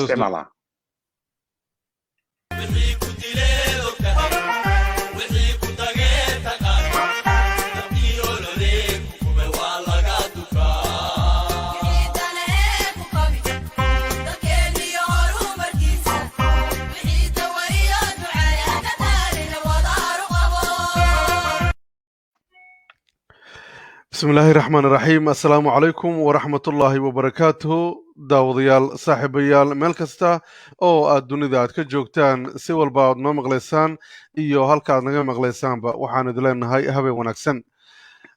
isticmaalaa بسم الله الرحمن الرحيم السلام عليكم ورحمة الله وبركاته داوديال صاحبيال meel kasta oo aad dunida aad ka joogtaan si walba aad noo maqlaysaan iyo halka aad naga maqlaysaanba waxaan idin leenahay habeen wanaagsan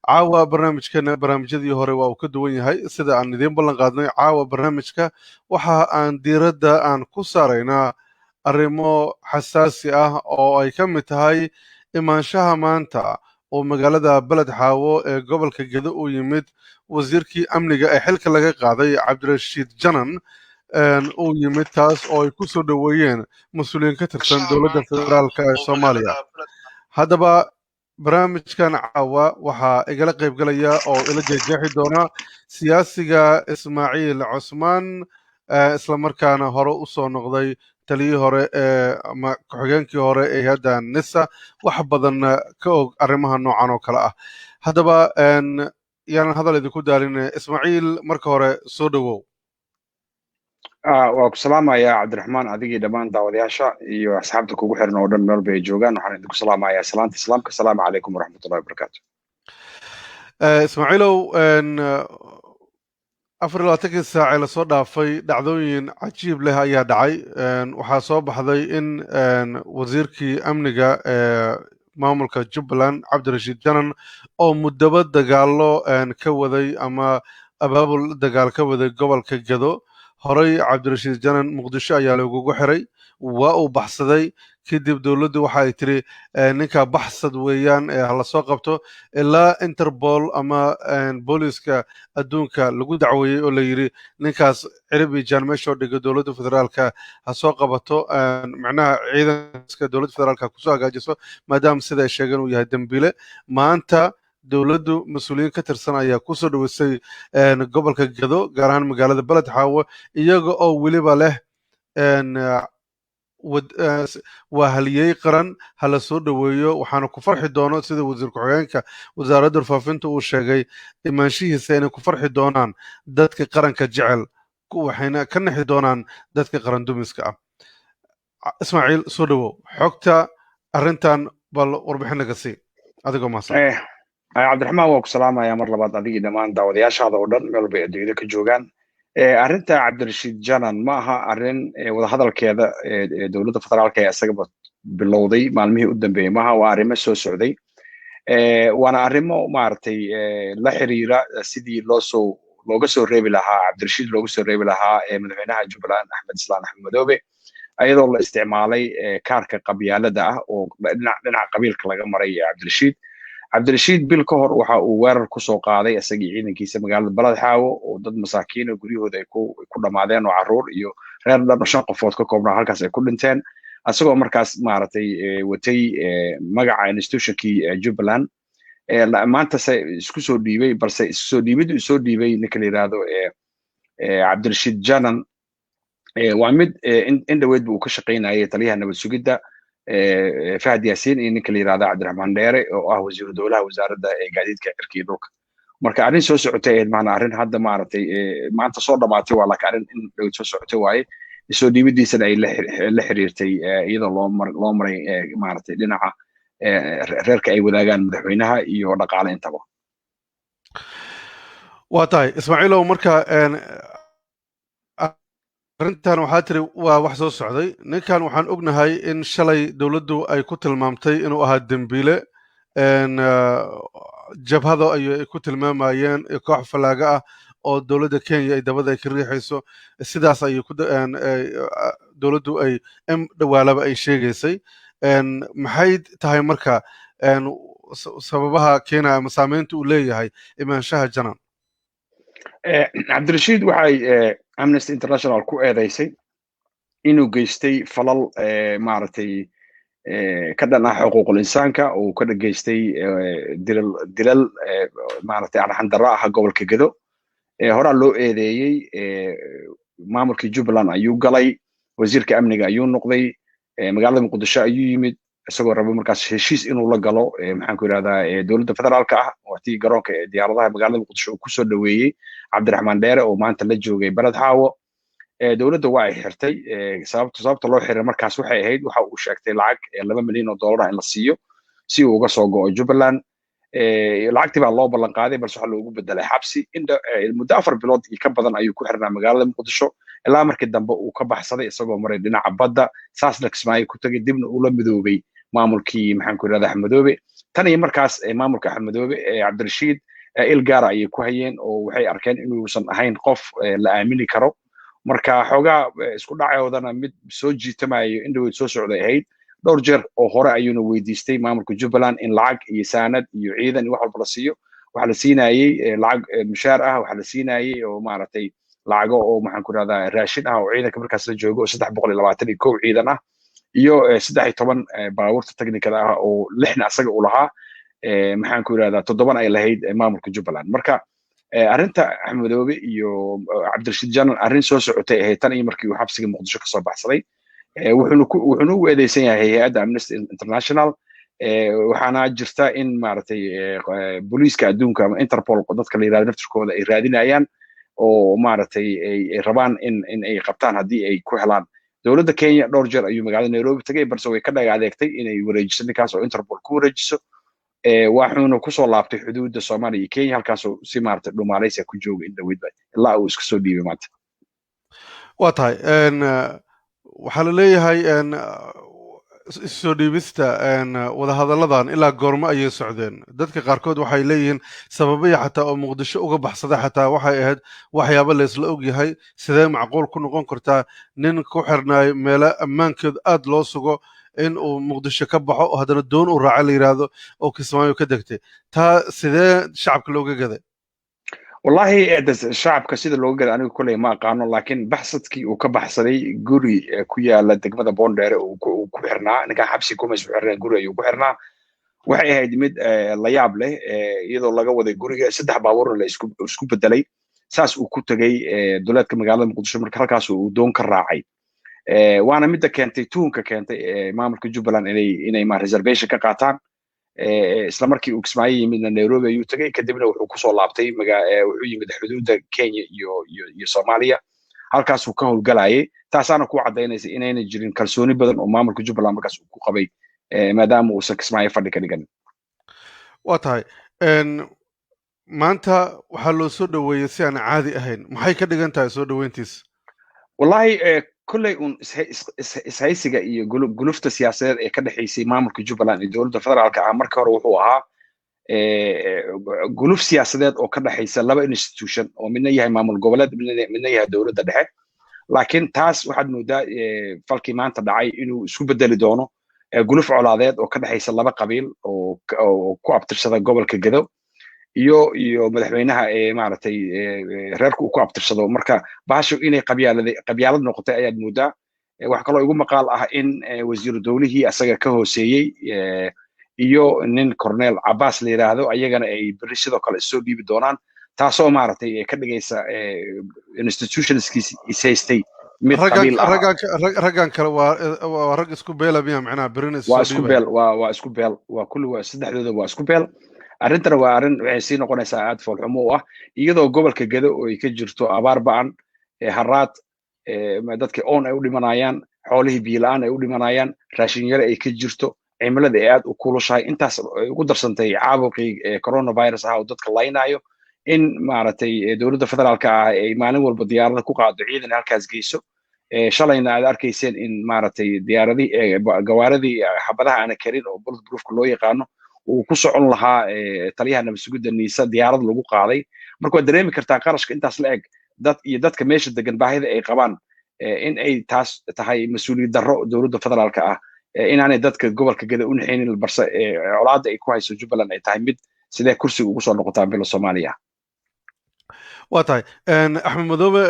caawa barnaamijyadii hore waa uu ka duwan yahay sida aan idiin ballan qaadnay caawa barnaamijka waxa aan diiradda aan ku saaraynaa arrimo xasaasi ah oo ay ka mid tahay imaanshaha maanta oo magaalada Balad Xaawo ee gobolka Gedo uu yimid wasiirkii amniga ee xilka laga qaaday Cabdirashiid Janan uu yimid taas oo ay ku soo dhaweeyeen mas'uuliyiin ka tirsan dowladda federaalka ee Soomaaliya haddaba barnaamijkan caawa waxaa igala qaybgalaya oo ila jeexjeexi doona siyaasiga Ismaaciil Cusmaan isla markaana hore u soo noqday taliyii hore ama ku-xigeenkii hore ee hay'adda NISA wax badan ka og arrimaha noocan oo kale ah haddaba yaanan hadal idinku daalin Ismaaciil marka hore soo dhawow waa ku salaamayaa cabdiraxmaan adigii dhammaan daawadayaasha iyo asxaabta kugu xiran oo dhan meel bay joogaan waxaan idinku salaamayaa salaanta islaamka asalaamu calaykum waraxmatullahi wabarakaatu Ismaaciilow 24 saac la soo dhaafay dhacdooyin cajiib leh ayaa dhacay waxaa soo baxday in wasiirkii amniga maamulka Jubbaland Cabdirashiid Janan oo muddo dagaalo ka waday ama abaabul dagaal ka waday gobolka Gedo horey Cabdirashiid Janan Muqdisho ayaa lagu xiray waa uu baxsaday kadib dawladdu waxa ay tiri ninka baxsad weeyaan la soo qabto ilaa Interpol ama booliska adduunka lagu dacweeyay oo la yiri ninkaas ciribi jaanmeesho dhiga dawladda federaalka ha soo qabato macnaha ciidanka dawladda federaalka ku soo hagaajiso maadaama sida ay sheegeen uu yahay dambiile maanta dawladdu mas'uuliyiin ka tirsan ayaa ku soo dhaweysay gobolka Gedo gaar ahaan magaalada Balad Xaawo iyaga oo weliba leh waa haliyey qaran hala soo dhaweeyo waxaana ku farxi doono sida wasiir ku-xigeenka wasaaradda warfaafinta uu sheegay imaanshihiisa inay ku farxi doonaan dadka qaranka jecel waxayna ka nixi doonaan dadka qaran dumiska ah Ismaaciil soo dhawow xogta arrintan bal warbixin naga sii adigoo maasan cabdiraxmaan waa ku salaamayaa mar labaad adigii dhammaan daawadayaashaada oo dhan meel bay adduunyada ka joogaan arrinta Cabdirashiid Janan ma aha arrin wada hadalkeeda dowladda federaalka ee isagaba bilowday maalmihii u dambeeyay maaha waa arrimo soo socday waana arrimo maaragtay la xiriira sidii looga soo reebi lahaa Cabdirashiid looga soo reebi lahaa madaxweynaha Jubbaland Axmed Islaan Axmed Madoobe ayadoo la isticmaalay kaarka qabyaalada ah oo dhinaca qabiilka laga maray Cabdirashiid bil ka hor waxa uu weerar ku soo qaaday asagii ciidankiisa magaalada Balad Xaawo oo dad masaakiin oo guryahooda ay ku dhamaadeen oo caruur iyo reer dhan 5 qofood ka koobnaa halkaas ay ku dhinteen asagoo markaas maaragtay watay magaca institutionkii Jubbaland maanta se isku soo dhiibay balse isku soo dhiibay ninka la yiraahdo Cabdirashiid Janan waa mid in dhaweyd buu ka shaqeynayay taliyaha nabad sugidda Fahad Yaasiin iyo ninka la yiraahdo Cabdiraxmaan Dheere oo ah wasiir dowlaha wasaaradda gaadiidka cirka iyo dhulka marka arrin soo socotay maana arrin hadda maaragtay maanta soo dhamaatay waa laakiin arrin in dhow soo socotay waaye soo dhiibidiisana ay la xiriirtay iyadoo loo maray maaragtay dhinaca reerka ay wadaagaan madaxweynaha iyo dhaqaale intaba waa tahay Ismaaciilow marka arrintan waxaa tiri waa wax soo socday ninkan waxaan ognahay in shalay dawladdu ay ku tilmaamtay inuu ahaa dambiile jabhada ay ku tilmaamayeen koox falaaga ah oo dawladda Kenya ay dabada ay ka riixayso sidaas ay dawladdu ay dhawaalaba ay sheegaysay maxay tahay marka sababaha keenaya ama saameynta uu leeyahay imaanshaha Janan Cabdirashiid waxay Amnesty International ku eedeysay inuu geystay falal maaragtay ka dhan ah xuquuqul insaanka oo ka geystay dilal maaragtay arxan darro ah gobolka Gedo horaa loo eedeeyay maamulkii Jubbaland ayuu galay wasiirka amniga ayuu noqday magaalada Muqdisho ayuu yimid isagoo rabo markaas heshiis inuu la galo maxaan ku yiraahdaa dowladda federaalka ah waqtii garoonka diyaaradaha magaalada Muqdisho uu ku soo dhaweeyay Cabdiraxmaan Dheere oo maanta la joogay Balad Xaawo dowladda waa ay xirtay sababta loo xiray markaas waxay ahayd waxa uu sheegtay lacag $2 milyan in la siiyo si uu uga soo go'o Jubbaland lacagtii baa loo ballan qaaday balse waxa loogu bedelay xabsi muddo 4 bilood iyo ka badan ayuu ku xirnaa magaalada Muqdisho ilaa markii dambe uu ka baxsaday isagoo maray dhinaca badda saasna Kismaayo ku tagay dibna uu la midoobay maamulkii maxaan ku yiraahdaa Axmedoobe tan iyo markaas maamulka Axmedoobe Cabdirashiid ilgaara ayay ku hayeen oo waxay arkeen inuusan ahayn qof la aamini karo marka xoogaa isku dhacoodana mid soo jiitamayo in dhaweyd soo socday ahayd dhowr jeer oo hore ayuuna weydiistay maamulka Jubbaland in lacag iyo saanad iyo ciidan iyo wax walba la siiyo waxa la siinayay lacag mushaar ah waxa la siinayay oo maaragtay lacago oo maxaan ku yiraahdaa raashin ah oo ciidanka markaas la joogo 321 ciidan ah iyo 13 baabuurta technical ah oo 6 asaga u lahaa maxaan ku yiraahdaa 7 ay lahayd maamulka Jubbaland marka arrinta Axmedoobe iyo Cabdirashiid Janan arrin soo socotay ahayd tan iyo markii uu xabsiga Muqdisho ka soo baxsaday wuxuuna u eedeysan yahay hay'adda Amnesty International waxaana jirta in maaragtay booliiska adduunka ama Interpol dadka la yiraahdo naftirkooda ay raadinayaan oo maaragtay ay rabaan in ay qabtaan haddii ay ku helaan dowladda Kenya dhowr jeer ayuu magaalada Nairobi tagay balse way ka dhagaadeegtay inay wareejiso ninkaas oo Interpol ku wareejiso waxuuna ku soo laabtay xuduudda Soomaaliya iyo Kenya halkaasoo si maaragtay dhumaaleysi ku jooga in dhaweydba ilaa uu iska soo dhiibay maanta waa tahay waxaa la leeyahay soo dhiibista wadahadalladan ilaa goormo ayay socdeen dadka qaarkood waxay leeyihiin sababaya xataa oo Muqdisho uga baxsaday xataa waxay ahayd waxyaabo la isla ogyahay sidee macquul ku noqon kartaa nin ku xirnaay meelo ammaankeed aad loo sugo in uu Muqdisho ka baxo oo haddana doon uu raaca la yiraahdo oo Kismaayo ka degtay taa sidee shacabka looga gaday والله الشعب كسيد لو قال أنا كله ما قانون لكن بحثت كي وكبحثني جوري كويا لدقمة بوندر وكبرنا نكا حبسي كومس بحرنا جوري وكبرنا waxay ahayd mid la yaab leh iyadoo laga waday guriga 3 baabuur la isku bedelay saas uu ku tagay dowladka magaalada Muqdisho marka halkaas uu doon ka raacay waana mid keentay tuunka keentay maamulka Jubbaland inay ma reservation ka qaataan isla markii uu Kismaayo yimid Nairobi ayuu tagay kadibna wuxuu ku soo laabtay wuxuu yimid xuduudda Kenya iyo Soomaaliya halkaas uu ka howlgalayay taasaana ku cadeynaysa inayna jirin kalsooni badan oo maamulka Jubbaland markaas uu ku qabay maadaama uu Kismaayo fadhi ka dhigan waa tahay maanta waxaa loo soo dhaweeyay si aan caadi ahayn maxay ka dhigan tahay soo dhaweyntiisa wallahi kullay ishaysiga iyo gulufta siyaasadeed ee ka dhaxaysay maamulka Jubbaland iyo dowladda federaalka ah marka hore wuxuu ahaa guluf siyaasadeed oo ka dhaxaysa laba institution oo midna yahay maamul goboleed midna yahay dowladda dhexe laakiin taas waxaad moodaa falkii maanta dhacay inuu isku bedeli doono guluf colaadeed oo ka dhaxaysa laba qabiil oo ku abtirsada gobolka Gedo iyo madaxweynaha maaragtay reerku uu ku abtirsado marka baasho inay qabyaalad noqotay ayaad moodaa wax kale oo igu maqaal ah in wasiir dawlihii asaga ka hooseeyay iyo nin Cornel Abbas la yiraahdo ayagana ay bari sidoo kale soo dhiibi doonaan taasoo maaragtay ka dhigaysa institutionskiis isaystay mid qabiil ah raggan kale waa rag isku beela miya macnaha barina waa isku beel waa kulli waa saddexdooda waa isku beel arrintana waa arrin waxay sii noqonaysaa aad foolxumo u ah iyadoo gobolka Gedo oo ay ka jirto abaar ba'an haraad dadka oon ay u dhimanayaan xoolihii biilaan ay u dhimanayaan raashin yare ay ka jirto cimilada ay aad u kulushahay intaas ugu darsantay caabuqii coronavirus ah oo dadka laynayo in maaragtay dowladda federaalka ah ay maalin walba diyaarada ku qaado ciidan halkaas geyso shalayna aad arkayseen in maaragtay diyaaradii gawaaradii xabadaha aan karin oo bulletproofka loo yaqaano uu ku socon lahaa taliyaha nabadgelyada niisa diyaarad lagu qaaday marka waad dareemi kartaa qarashka intaas la eg dadka meesha degan baahida ay qabaan in ay taas tahay mas'uuliyad darro dowladda federaalka ah inaanay dadka gobolka Gedo u naxaynin balse colaadda ay ku hayso Jubbaland ay tahay mid sidee kursiga ugu soo noqotaa bilo Soomaaliya waa tahay Axmed Madoobe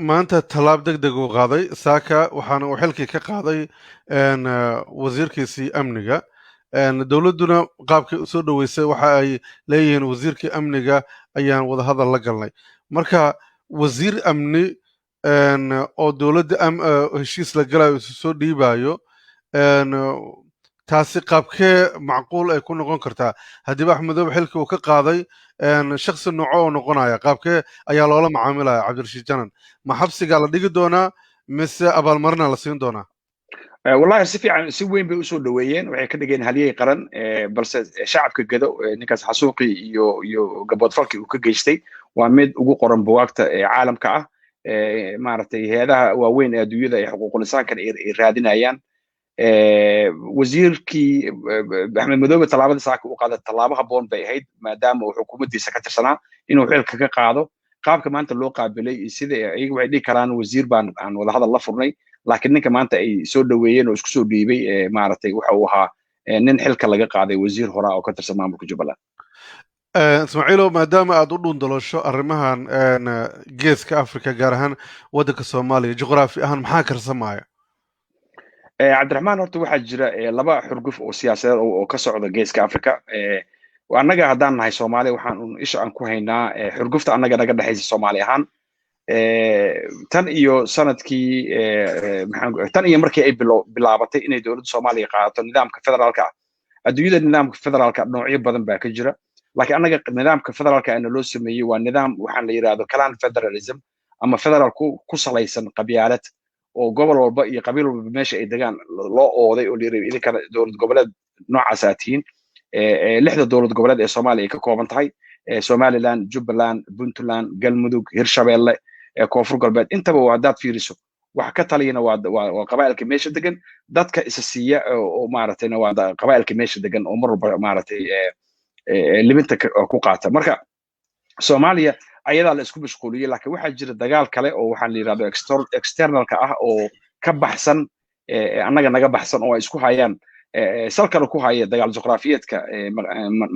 maanta talaab degdeg uu qaaday saaka waxaana uu xilkii ka qaaday wasiirkiisii amniga dowladduna qaabkay soo dhaweysay waxa ay leeyihiin wasiirkii amniga ayaan wada hadal la galnay marka wasiir amni oo dowladda heshiis la galayo isu soo dhiibayo taasi qaabkee macquul ay ku noqon kartaa haddiiba axmedoobe xilkii uu ka qaaday shaksi nooco oo noqonaya qaabkee ayaa loola macaamilaya cabdirashiid janan ma xabsigaa la dhigi doonaa mise abaalmarina la siin doonaa wallahi si fiican si weyn bay usoo dhaweeyeen waxay ka dhigeen halyey qaran balse shacabka gado ninkaas xasuuqii iyo gaboodfalkii uu ka geystay waa mid ugu qoran buwaagta caalamka ah maaragtay hay-adaha waaweyn ee adduunyada ee xuquuqul insaankan ay raadinayaan wasiirkii axmed madoobe tallaabadii saaka u qaaday tallaabo habboon bay ahayd maadaama uu xukuumaddiisa ka tirsanaa inuu xilka ka qaado qaabka maanta loo qaabilay sida iyaga waxay dhihi karaan wasiir baan aan wadahadal la furnay laakiin ninka maanta ay soo dhaweeyeen oo isku soo dhiibay maaragtay waxa uu ahaa nin xilka laga qaaday wasiir horaa oo ka tirsan maamulka jubbaland ismaaciilow maadaama aad u dhuundaloosho arrimahan geeska africa gaar ahaan waddanka soomaaliya juqraafi ahaan maxaa karsamaya cabdiraxmaan horta waxaa jira laba xurguf oo siyaasadeed oo ka socda geeska africa annaga haddaan nahay soomaaliya waxaan isha aan ku haynaa xurgufta annaga naga dhexaysa soomaali ahaan tan iyo sanadkii tan iyo markii ay bilaabatay inay dowladda soomaaliya qaadato nidaamka federaalka ah adduunyada nidaamka federaalka noocyo badan baa ka jira laakiin annaga nidaamka federaalka ana loo sameeyey waa nidaam waxaan la yidhahdo clan federalism ama federal ku salaysan qabyaalad oo gobol walba iyo qabiil walba meesha ay degaan loo ooday oo layiri idinkana dowlad goboleed noocaas aad tihiin lixda dowlad goboleed ee soomaaliya ay ka kooban tahay somaliland jubbaland puntland galmudug hirshabeelle koonfur galbeed intaba haddaad fiiriso wax ka taliyana waa qabaa'ilka meesha degan dadka isa siiya oo maaragtayna waa qabaa'ilka meesha degan oo mar walba maaragtay libinta ku qaata marka soomaaliya ayadaa la isku mashquuliyey laakiin waxaa jira dagaal kale oo waxaan la yidhahdo externalka ah oo ka baxsan annaga naga baxsan oo ay isku hayaan salkana ku haya dagaal juqraafiyeedka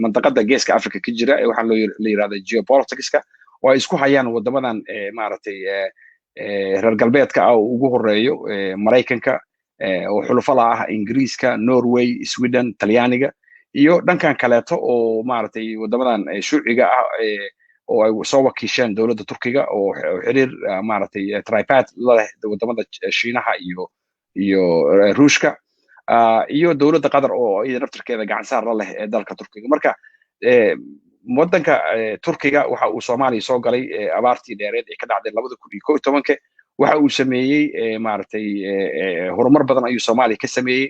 mandaqada geeska africa ka jira waxaan la yidhahda geopoliticska oo ay isku hayaan wadamadan maaragtay reer galbeedka ah oo ugu horeeyo maraykanka oo xulufada ah ingiriiska norway sweden talyaaniga iyo dhankan kaleeto oo maaragtay wadamadan shuuciga ah oo ay soo wakiisheen dowladda turkiga oo xiriir maaragtay tripad la leh wadamada shiinaha iyo ruushka iyo dowladda qatar oo iyada naftirkeeda gacansaar la leh ee dalka turkiga marka waddanka turkiga waxa uu soomaaliya soo galay abaartii dheereed ee ka dhacday 2011 waxa uu sameeyey maaragtay horumar badan ayuu soomaaliya ka sameeyey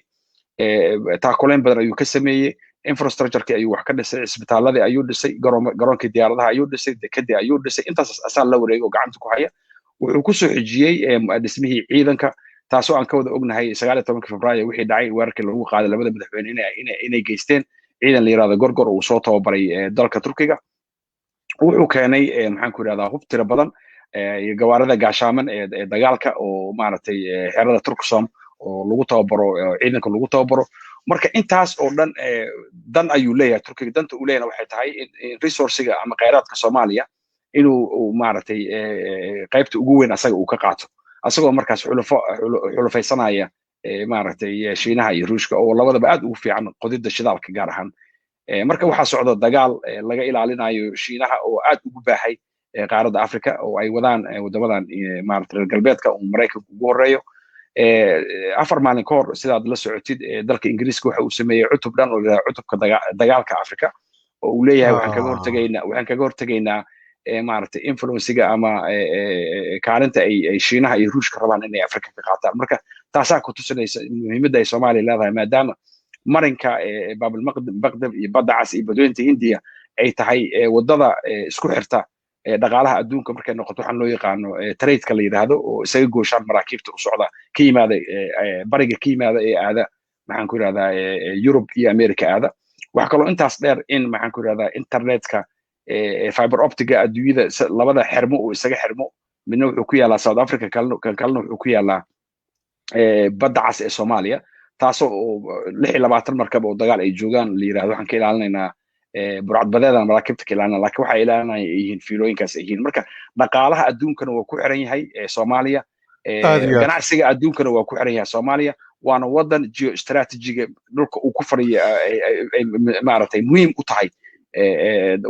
taakuleyn badan ayuu ka sameeyey infrastructureki ayuu wax ka dhisay isbitaaladii ayuu dhisay garoonkii diyaaradaha ayuu dhisay dekadii ayuu dhisay intaas asaa la wareegay oo gacanta ku haya wuxuu ku soo xijiyey dhismihii ciidanka taasoo aan ka wada ognahay 19 Febraayo wixii dhacay weerarkii lagu qaaday labada madaxweyne inay geysteen ciidan la yiraahdo gorgor uu soo tababaray dalka Turkiga wuxuu keenay maxaan ku yiraahdaa hub tiro badan iyo gawaarida gaashaaman ee dagaalka oo maaragtay xerada Turksom oo lagu tababaro ciidanka lagu tababaro marka intaas oo dhan dan ayuu leeyahay Turkiga danta uu leeyahay waxay tahay in resourciga ama kheyraadka Soomaaliya inuu maaragtay qaybta ugu weyn asaga uu ka qaato asagoo markaas xulufaysanaya maaragtay shiinaha iyo ruushka oo labadaba aad ugu fiican qodida shidaalka gaar ahaan marka waxaa socda dagaal laga ilaalinayo shiinaha oo aad ugu baahay qaaradda Afrika oo ay wadaan wadamadan maaragtay reer galbeedka oo Mareykanka ugu horeeyo 4 maalin ka hor sidaad la socotid dalka Ingiriiska waxa uu sameeyay cutub dhan oo cutubka dagaalka Afrika oo uu leeyahay waxaan kaga hortagaynaa maaragtay influencega ama kaalinta ay shiinaha iyo ruushka rabaan inay Afrika ka qaataan marka taasaa ku tusinaysa muhiimadda ay Soomaaliya leedahay maadaama marinka Baabil Maqdib iyo badda cas iyo badweynta Hindiya ay tahay wadada isku xirta dhaqaalaha adduunka markay noqoto waxaan loo yaqaano trade-ka la yiraahdo oo isaga gooshaan maraakiibta u socda ka yimaada bariga ka yimaada ee aada maxaan ku yiraahdaa Europe iyo America aada wax kaloo intaas dheer in maxaan ku yiraahdaa internetka fiber optiga adduunyada labada xirmo oo isaga xirmo midna wuxuu ku yaalaa South Africa kalena wuxuu ku yaalaa badda cas ee Soomaaliya taasoo 26 markab oo dagaal ay joogaan la yiraahdo waxaan ka ilaalinaynaa burcadbadeedan maraakiibta ka ilaalina laakiin waxa ilaalinaya yihiin fiilooyinkaas ay yihiin marka dhaqaalaha adduunkana waa ku xiran yahay Soomaaliya ganacsiga adduunkana waa ku xiran yahay Soomaaliya waana wadan geostrategiga dhulka uu ku fadhiyo maaragtay muhiim u tahay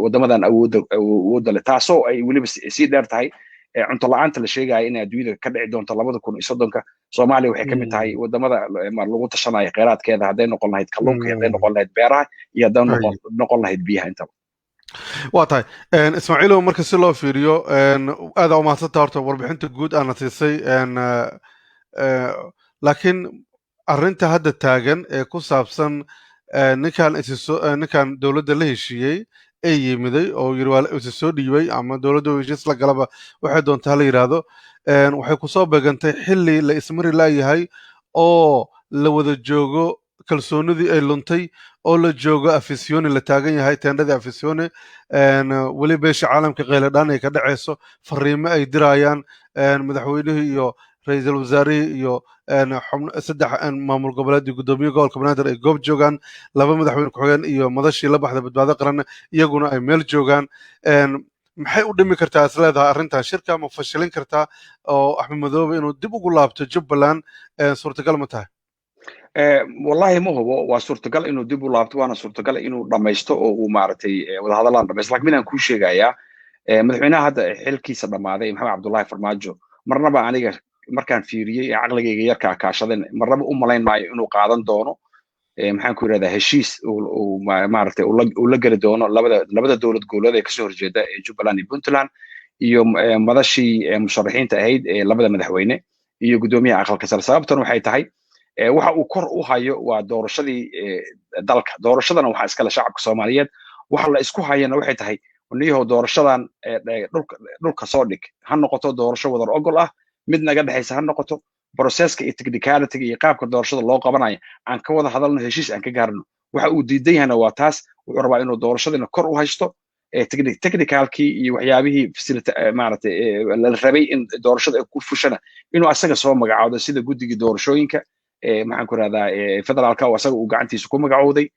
wadamadan awoodda leh taasoo ay weliba sii dheer tahay cunto la'aanta la sheegaya in adduunyada ka dhici doonto 2030 Soomaaliya waxay ka mid tahay wadamada lagu tashanayo kheyraadkeeda hadday noqon lahayd kalluunka hadday noqon lahayd beeraha iyo hadday noqon lahayd biyaha intaba waa tahay ismaaciilow marka si loo fiiriyo aad u mahadsantahay horta warbixinta guud aana siisay laakiin arrinta hadda taagan ee ku saabsan ninkan dowladda la heshiiyey ee yimiday oo yiri waa isa soo dhiibay ama dowladda heshiis la galaba waxay doontaa la yiraahdo waxay ku soo beegantay xilli la ismari laayahay oo la wada joogo kalsoonidii ay luntay oo la joogo afisyooni la taagan yahay teendhadii afisyooni weli beesha caalamka qayladhaan ay ka dhacayso fariimo ay dirayaan madaxweynihii iyo ra-iisul wasaarihii iyo saddex maamul goboleedii guddoomiye gobolka banaadir ay goob joogaan laba madaxweyne ku-xigeen iyo madashii la baxda badbaado qaran iyaguna ay meel joogaan maxay u dhimi kartaa is leedahay arrintan shirka ma fashilin kartaa oo axmed madoobe inuu dib ugu laabto jubbaland suurtagal ma tahay wallahi ma hubo waa suurtagal inuu dib u laabto waana suurtagal inuu dhamaysto oo uu maaragtay wadahadalaan dhamaysto laakiin midaan kuu sheegayaa madaxweynaha hadda xilkiisa dhammaaday maxamed cabdullaahi farmaajo marnaba aniga markaan fiiriyey caqligayga yarka kaashaden marnaba u malayn maayo inuu qaadan doono maxaan ku yidhahdaa heshiis maaragtay uu la geli doono labada dowlad goboleed ee kasoo horjeeda ee jubbaland iyo puntland iyo madashii musharaxiinta ahayd ee labada madaxweyne iyo guddoomiyaha aqalka sare sababtan waxay tahay waxa uu kor u hayo waa doorashadii dalka doorashadana waxaa iskale shacabka Soomaaliyeed waxa la isku hayana waxay tahay niyahow doorashadan dhulka soo dhig ha noqoto doorasho wadar ogol ah mid naga dhaxaysa ha noqoto processka iyo technicality iyo qaabka doorashada loo qabanayo aan ka wada hadalno heshiis aan ka gaarno waxa uu diidan yahay waa taas wuxuu rabaa inuu doorashadana kor u haysto technicalkii iyo waxyaabihii maaragtay la rabay in doorashada ku fushana inuu asaga soo magacaabo sida guddiga doorashooyinka maxaan ku rahdaa federaalka oo asaga uu gacantiisa ku magacowday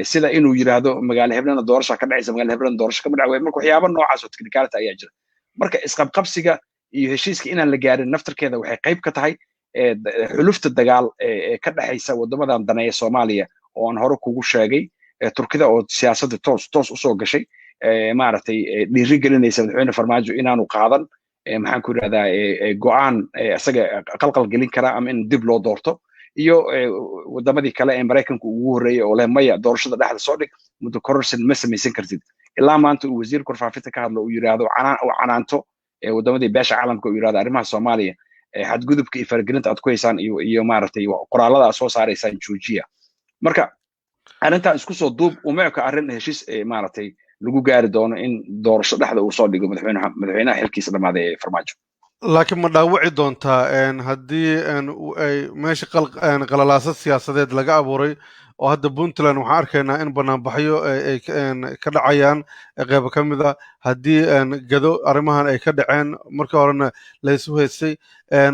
sida inuu yiraahdo magaalo hebelana doorasho ka dhacaysa magaalo hebelana doorasho ka dhacay marka waxyaabo noocaas oo technicality ayaa jira marka isqabqabsiga iyo heshiiska inaan la gaarin naftarkeeda waxay qayb ka tahay xulufta dagaal ee ka dhaxaysa wadamadan daneeya Soomaaliya oo aan hore kugu sheegay Turkida oo siyaasadda toos u soo gashay maaragtay dhiiri gelinaysa madaxweyne Farmaajo inaanu qaadan maxaan ku yiraahdaa go'aan asaga qalqal gelin kara ama in dib loo doorto iyo wadamadii kale ee Mareykanku ugu horeeyay oo leh maya doorashada dhexda soo dhig muddo kororsan ma samaysan kartid ilaa maanta uu wasiirka warfaafinta ka hadlo uu yiraahdo canaanto wadamadii beesha caalamka uu yiraahdo arrimaha Soomaaliya xadgudubka iyo faragelinta aad ku haysaan iyo maaragtay qoraalada soo saaraysaan joojiya marka arrintan isku soo duub uma eka arrin heshiis maaragtay lagu gaari doono in doorasho dhexda uu soo dhigo madaxweynaha xilkiisa dhammaaday ee Farmaajo laakiin ma dhaawici doontaa haddii ay meesha qalalaasa siyaasadeed laga abuuray oo hadda Puntland waxaan arkaynaa in banaanbaxyo ay ka dhacayaan qaybo ka mid ah haddii gado arrimahan ay ka dhaceen markii horena la isu haystay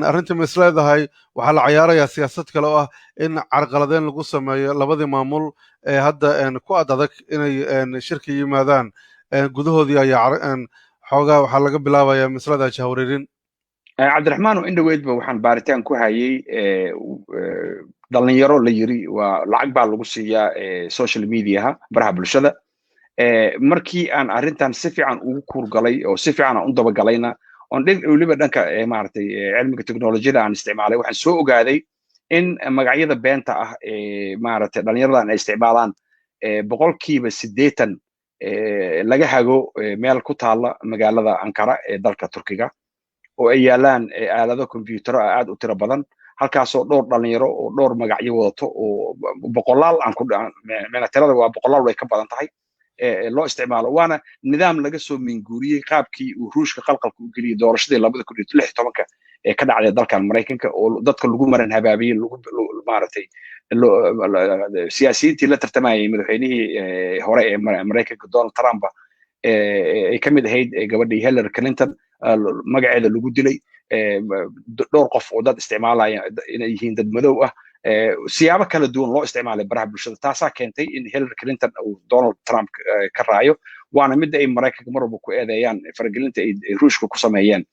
arrinta ma isleedahay waxaa la cayaarayaa siyaasad kale oo ah in carqaladeyn lagu sameeyo labadii maamul ee hadda ku adag inay shirka yimaadaan gudahoodii ayaa xoogaa waxaa laga bilaabayaa maslada jahwareerin cabdiraxmaan oo indhaweydba waxaan baaritaan ku hayay dhalinyaro la yiri waa lacag baa lagu siiyaa social mediaha baraha bulshada markii aan arrintan si fiican ugu kuurgalay oo si fiican aan u dabagalayna oon weliba dhanka maaragtay cilmiga teknolojiyada aan isticmaalay waxaan soo ogaaday in magacyada beenta ah maaragtay dhalinyaradan ay isticmaalaan boqolkiiba 80 laga hago meel ku taala magaalada Ankara ee dalka Turkiga oo ay yaalaan aalado kombiyuutaro aad u tiro badan halkaasoo dhowr dhalinyaro oo dhowr magacyo wadato oo boqolaal aan ku tirada waa boqolaal way ka badan tahay loo isticmaalo waana nidaam laga soo minguuriyey qaabkii uu ruushka qalqalka u geliyey doorashadii 2016 ee ka dhacday dalkan Mareykanka oo dadka lagu maran habaabiyey maaragtay siyaasiyiintii la tartamayay madaxweynihii hore ee Mareykanka Donald Trump ay ka mid ahayd gabadhii Hillary Clinton magaceeda lagu dilay dhowr qof oo dad isticmaalaya inay yihiin dad madow ah siyaabo kala duwan loo isticmaalay baraha bulshada taasaa keentay in Hillary Clinton uu Donald Trump ka raayo waana mid ay Mareykanka mar walba ku eedeeyaan faragelinta ay Ruushka ku sameeyeen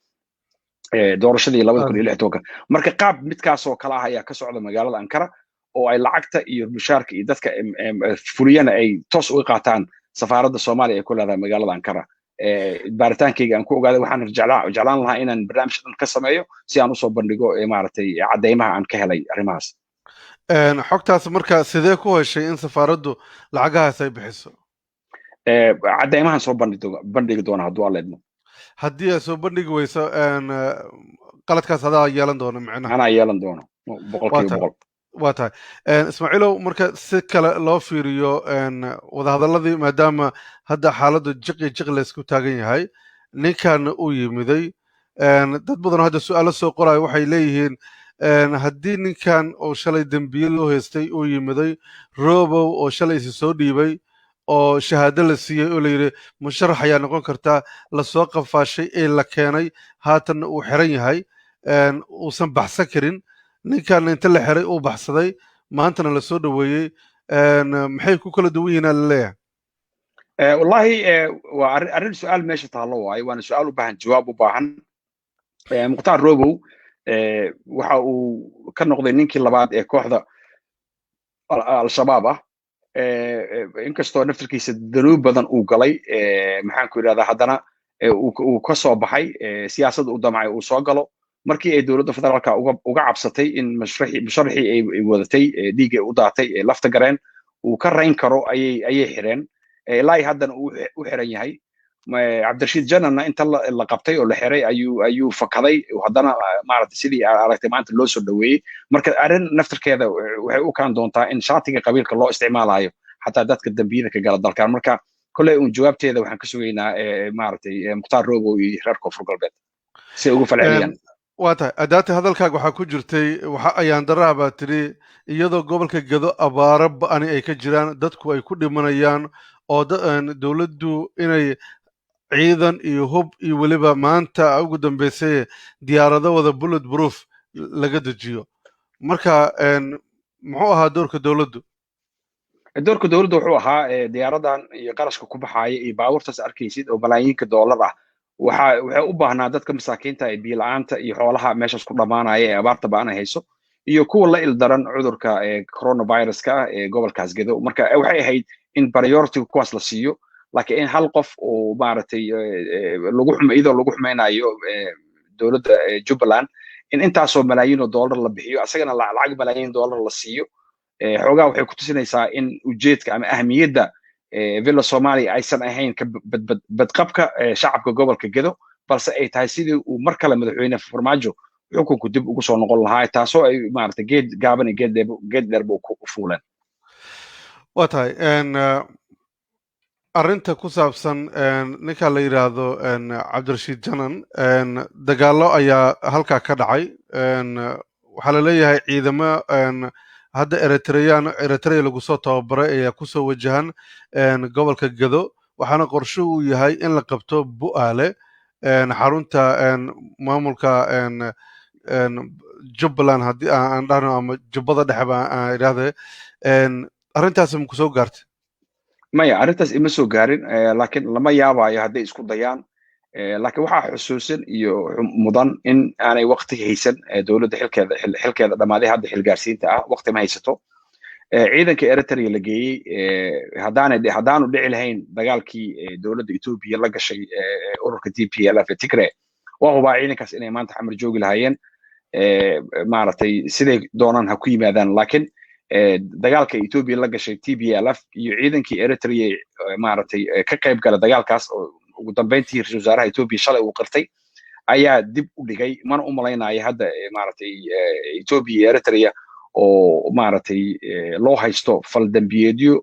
doorashadii 2016 marka qaab midkaas oo kala ah ayaa ka socda magaalada Ankara oo ay lacagta iyo mushaarka iyo dadka fuliyana ay toos uga qaataan safaaradda Soomaaliya ee ku leedahay magaalada Ankara baaritaankayga aan ku ogaaday waxaan jeclaan lahaa inaan barnaamij dhan ka sameeyo si aan usoo bandhigo maaragtay caddeymaha aan ka helay arrimahaas. xogtaas marka sidee ku heshay in safaaraddu lacagahaas ay bixiso? caddeymahan soo bandhigi doona hadduu alla idmo. haddii ay soo bandhigi weyso qaladkaas adaa yeelan doono micnaha? anaa yeelan doono boqolkiiba boqol. waa tahay ismaaciilow, marka si kale loo fiiriyo wadahadaladii, maadaama hadda xaaladdu jiqi jiq laysku taagan yahay, ninkan uu yimiday, dad badanoo hadda su-aalo soo qorayo waxay leeyihiin haddii ninkan oo shalay dembiye loo haystay uu yimiday, robow oo shalay isi soo dhiibay oo shahaado la siiyey oo layidhi musharax ayaa noqon kartaa, lasoo qafaashay ee la keenay, haatanna uu xiran yahay, uusan baxsan karin, ninkanna inta la xiray uu baxsaday, maantana lasoo dhoweeyey, maxay ku kala duwan yihiin laleeyahay? wallahi waa arrin su-aal meesha taallo waaye, waana su-aal u baahan jawaab u baahan. mukhtaar robow waxa uu ka noqday ninkii labaad ee kooxda al-shabaab ah, inkastoo naftarkiisa danuub badan uu galay, maxaan ku yidhahdaa haddana uu ka soo baxay siyaasadda u damcay uu soo galo markii ay dowladda federaalka uga cabsatay in musharaxii ay wadatay dhiigga u daatay lafta gareen uu ka rayn karo ayay xireen, ilaa haddana uu u xiran yahay. cabdirashiid jananna inta la qabtay oo la xiray ayuu fakaday, haddana maaragtay sidii aragtay maanta loo soo dhoweeyey. marka arrin naftarkeeda waxay u kaan doontaa in shaatiga qabiilka loo isticmaalayo xataa dadka dambiyada ka gala dalkan. marka kolley uun jawaabteeda waxaan ka sugaynaa maaragtay mukhtaar robow iyo reer koonfur galbeed si ay ugu falceliyaan. waa tahay adaata hadalkaaga waxaa ku jirtay waxa ayaan daraha baa tidhi iyadoo gobolka gedo abaaro ba'ani ay ka jiraan, dadku ay ku dhimanayaan, oo dowladdu inay ciidan iyo hub iyo weliba maanta ugu dambeysay diyaarado wada bullet proof laga dejiyo. marka muxuu ahaa doorka dowladdu? doorka dowladda wuxuu ahaa diyaaradan iyo qarashka ku baxaaya iyo baabuurtaas arkaysid oo malaayiinka dollar ah, waxay u baahnaa dadka masaakiinta ee biyo la'aanta iyo xoolaha meeshaas ku dhammaanaya ee abaarta ba'ana hayso iyo kuwa la ildaran cudurka coronaviruska ah ee gobolkaas gedo. marka waxay ahayd in priority kuwaas la siiyo, laakiin in hal qof oo maaragtay iyadoo lagu xumaynayo dowladda Jubbaland in intaasoo malaayiin oo dollar la bixiyo, asagana lacag malaayiin dollar la siiyo, xoogaa waxay ku tusinaysaa in ujeedka ama ahmiyadda villa Soomaaliya aysan ahayn ka badqabka shacabka gobolka gedo, balse ay tahay sidii uu mar kale madaxweyne Farmaajo xukunku dib ugu soo noqon lahaa, taasoo ay maaragtay geed gaaban iyo geed dheerba u fuuleen. waa tahay arrinta ku saabsan ninka la yidhaahdo cabdirashiid janan, dagaallo ayaa halkaa ka dhacay, waxaa la leeyahay ciidamo hadda eritrea lagu soo tababaray ayaa kusoo wajahan gobolka gedo, waxaana qorsho uu yahay in la qabto bu'aale, xarunta maamulka Jubbaland haddii aan dhahno, ama jubbada dhexe ba aan idhaahde. arrintaasi ma ku soo gaartay? maya, arrintaas ima soo gaarin, laakiin lama yaabayo hadday isku dayaan. laakiin waxaa xusuusin iyo mudan in aanay waqti haysan dowladda xilkeeda dhammaaday hadda xilgaarsiinta ah, waqti ma haysato. ciidanka eritrea la geeyey haddaanu dhici lahayn dagaalkii dowladda Ethiopia la gashay ururka TPLF ee Tigray, waa hubaa ciidankaas inay maanta xamar joogi lahaayeen, maaragtay siday doonaan ha ku yimaadaan. laakiin dagaalka Ethiopia la gashay TPLF iyo ciidankii Eritrea maaragtay ka qayb gala dagaalkaas oo ugu dambeyntii ra'iisul wasaaraha Ethiopia shalay uu qirtay ayaa dib u dhigay. mana u malaynayo hadda maaragtay Ethiopia iyo Eritrea oo maaragtay loo haysto fal dambiyeedyo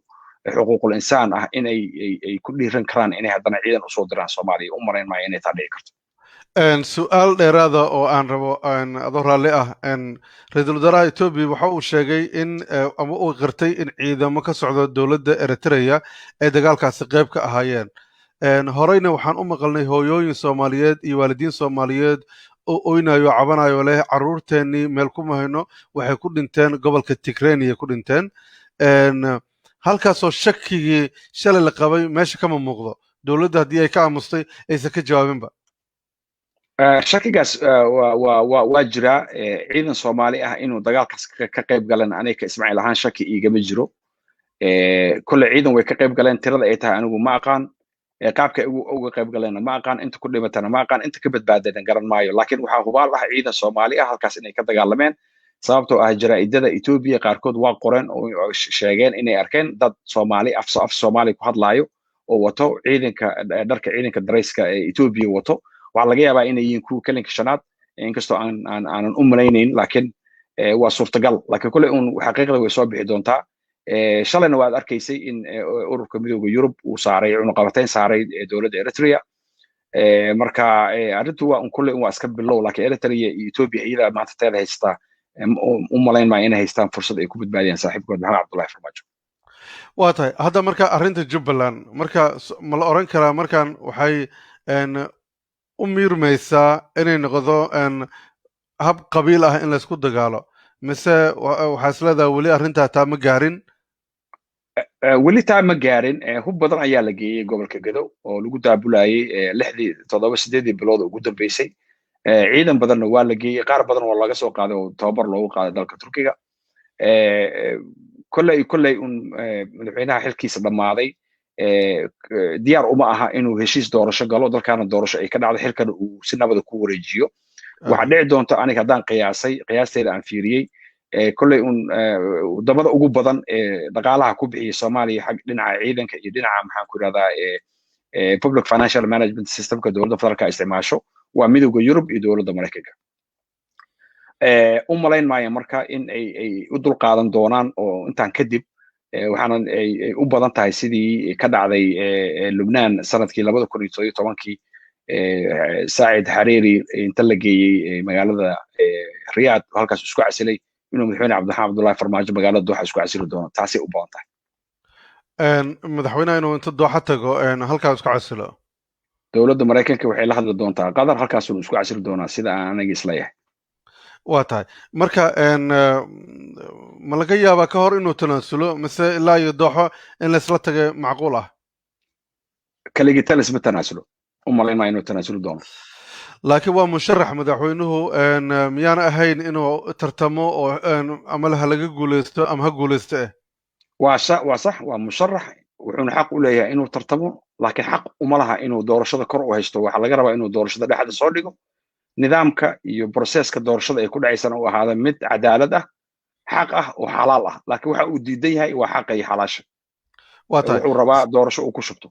xuquuqul insaan ah in ay ku dhiiran karaan inay haddana ciidan usoo diraan Soomaaliya. u malayn maayo inay taa dhici karto. su-aal dheeraada oo aan rabo adoo raalli ah, ra-iisul wasaaraha Ethiopia waxa uu sheegay in ama uu qirtay in ciidamo ka socda dowladda Eritrea ay dagaalkaasi qayb ka ahaayeen. horeyna waxaan u maqalnay hooyooyin Soomaaliyeed iyo waalidiin Soomaaliyeed oo oynayo cabanayo leh caruurteennii meel kuma hayno, waxay ku dhinteen gobolka Tigray ku dhinteen. halkaasoo shakigii shalay la qabay meesha kama muuqdo, dowladda haddii ay ka aamustay aysan ka jawaabinba. shakigaas waa jiraa. ciidan Soomaali ah inuu dagaalkaas ka qayb galan aniga Ismaaciil ahaan shaki igama jiro. kolley ciidan way ka qayb galeen, tirada ay tahay anigu ma aqaan. qaabka uga qayb galeen ma aqaan inta ku dhimatana ma aqaan inta ka badbaadana garan maayo laakiin waxaa hubaal ah ciidan Soomaali ah halkaas inay ka dagaalameen sababtoo ah jaraa'idada Ethiopia qaarkood waa qoreen oo sheegeen inay arkeen dad Soomaali af Soomaali ku hadlaayo oo wato ciidanka dharka ciidanka dareyska ee Ethiopia wato waxa laga yaabaa inay yihiin kuwa kalinka shanaad inkastoo aanan u malaynayn laakiin waa suurtagal laakiin kulay xaqiiqda way soo bixi doontaa shalayna waad arkaysay in ururka midowga Yurub uu saaray cunaqabatayn saaray dowladda Eritrea marka arrintu waa kulay waa iska bilow laakiin Eritrea iyo Ethiopia iyada maanta teeda haystaa u malayn ma inay haystaan fursad ay ku badbaadiyaan saaxiibkood Maxamed Cabdullaahi Farmaajo waa tahay hadda marka arrinta Jubbaland marka ma la oran karaa markan waxay u miirmaysaa inay noqdo hab qabiil ah in la isku dagaalo mise waxaa isleedahay weli arrintaa taa ma gaarin weli taa ma gaarin hub badan ayaa la geeyey gobolka Gadow oo lagu daabulayay 7 bilood ugu dambeysay ciidan badanna waa la geeyey qaar badan oo laga soo qaaday oo tababar loogu qaaday dalka Turkiga kolley madaxweynaha xilkiisa dhamaaday diyaar uma aha inuu heshiis doorasho galo dalkaana doorasho ay ka dhacdo xilkana uu si nabad ku wareejiyo waxa dhici doonta aniga hadaan qiyaasteeda aan fiiriyay kolley wadamada ugu badan dhaqaalaha ku bixiya Soomaaliya xag dhinaca ciidanka iyo dhinaca maxaan ku radaa public financial management systemka dowladda federaalka isticmaasho waa midowga Yurub iyo dowladda Mareykanka u malayn maayo marka in ay u dul qaadan doonaan oo intaan kadib waxaanan ay u badan tahay sidii ka dhacday Lubnaan sanadkii 2017 Saacid Xariiri inta la geeyay magaalada Riyadh halkaas isku casilay inuu madaxweyne Cabdullaahi Farmaajo magaalada Dooxa isku casili doono taasi u badan tahay madaxweynaha inuu inta Dooxa tago halkaas isku casilo dowladda Mareykanka waxay la hadli doontaa qadar halkaas uu isku casili doonaa sida aan aniga isleeyahay waa tahay marka ma laga yaabaa ka hor inuu tanaasulo mise ilaa iyo Dooxo in la isla tagay macquul ah kaligii talis ma tanaasulo u malayn maayo inuu tanaasuli doono laakiin waa musharax madaxweynuhu miyaan ahayn inuu tartamo oo ama laga guuleysto ama ha guuleysto waa sax waa musharax wuxuuna xaq u leeyahay inuu tartamo laakiin xaq uma laha inuu doorashada kor u haysto waxa laga rabaa inuu doorashada dhexda soo dhigo nidaamka iyo processka doorashada ay ku dhacaysana uu ahaado mid cadaalad ah xaq ah oo xalaal ah laakiin waxa uu diidan yahay waa xaq iyo xalaasha wuxuu rabaa doorasho uu ku shubto